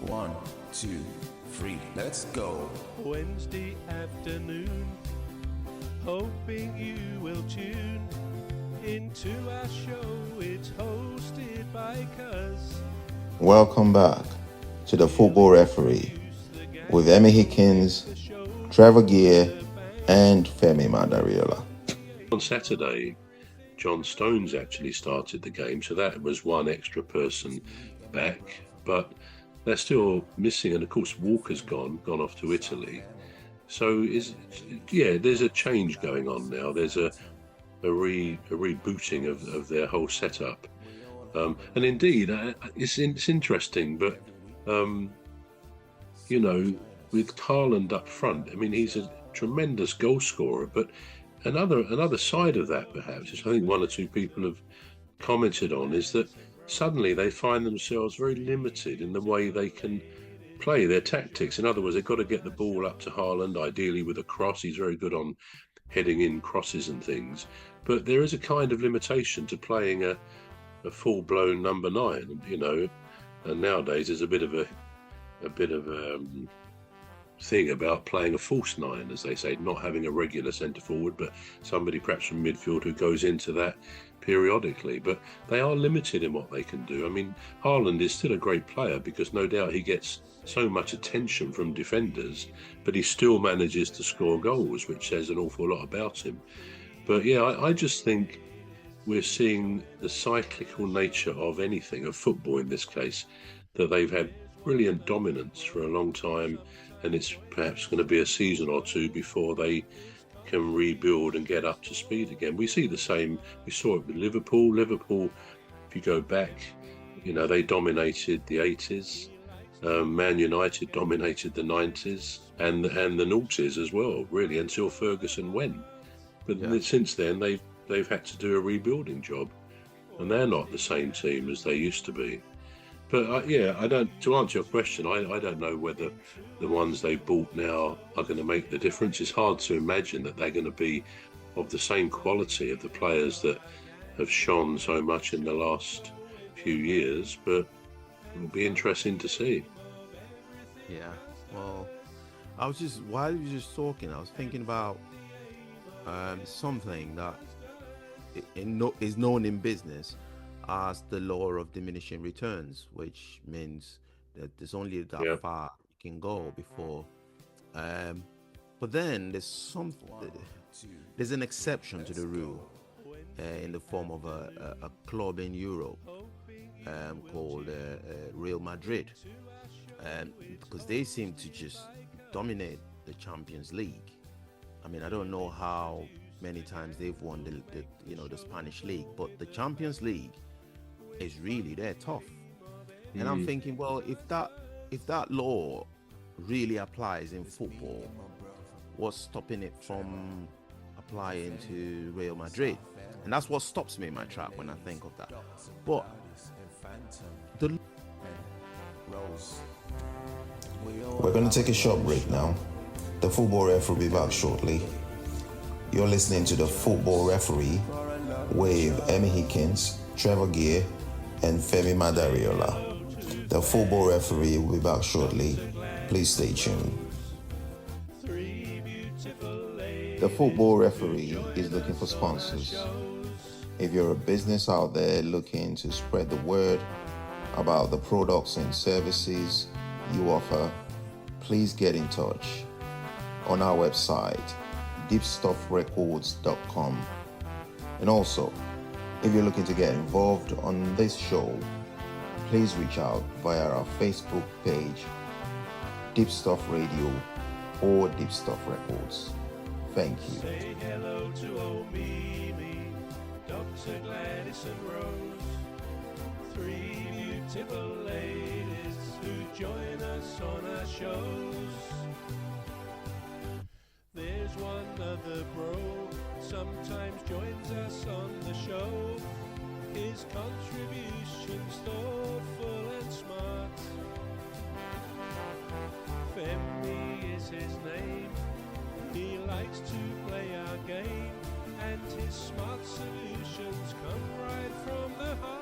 1, 2, 3, let's go. Wednesday afternoon, hoping you will tune into our show. It's hosted by Cuz. Welcome back to the Football Referee with Emmy Hickins, Trevor Gear, and Femi Madariola. On Saturday, John Stones actually started the game, so that was one extra person back, but they're still missing, and of course Walker's gone off to Italy. So there's a change going on now. There's a rebooting of their whole setup, and indeed it's interesting. But with Haaland up front, I mean, he's a tremendous goal scorer, but another side of that, perhaps, which I think one or two people have commented on, is that suddenly they find themselves very limited in the way they can play their tactics. In other words, they've got to get the ball up to Haaland, ideally with a cross. He's very good on heading in crosses and things. But there is a kind of limitation to playing a full-blown number 9, and nowadays there's a bit of a thing about playing a false 9, as they say, not having a regular centre forward, but somebody perhaps from midfield who goes into that periodically. But they are limited in what they can do. I mean, Haaland is still a great player because no doubt he gets so much attention from defenders, but he still manages to score goals, which says an awful lot about him. But I just think we're seeing the cyclical nature of anything, of football in this case, that they've had brilliant dominance for a long time, and it's perhaps going to be a season or two before they can rebuild and get up to speed again. We see the same. We saw it with Liverpool. Liverpool, if you go back, they dominated the 80s. Man United dominated the 90s and the noughties as well, really, until Ferguson went. But since then, they've had to do a rebuilding job, and they're not the same team as they used to be. But I don't. To answer your question, I don't know whether the ones they bought now are going to make the difference. It's hard to imagine that they're going to be of the same quality of the players that have shone so much in the last few years. But it'll be interesting to see. Yeah. Well, while you were just talking, I was thinking about something that is known in business as the law of diminishing returns, which means that there's only that far you can go before. But then there's an exception to the rule in the form of a club in Europe called Real Madrid, because they seem to just dominate the Champions League. I mean, I don't know how many times they've won the Spanish league, but the Champions League is really tough. And I'm thinking, well, if that law really applies in football, what's stopping it from applying to Real Madrid? And that's what stops me in my track when I think of that. But we're going to take a short break now. The Football Referee will be back shortly. You're listening to the Football Referee with Emmy Hickins, Trevor Gear, and Femi Madariola. The Football Referee will be back shortly. Please stay tuned. The Football Referee is looking for sponsors. If you're a business out there looking to spread the word about the products and services you offer, please get in touch on our website, deepstuffrecords.com. And also, if you're looking to get involved on this show, please reach out via our Facebook page, Deep Stuff Radio or Deep Stuff Records. Thank you. Say hello to old Mimi, Dr. Gladys and Rose, 3 beautiful ladies who join us on our shows. There's one other bro, sometimes joins us on the show. His contribution's thoughtful and smart. Femi is his name. He likes to play our game, and his smart solutions come right from the heart.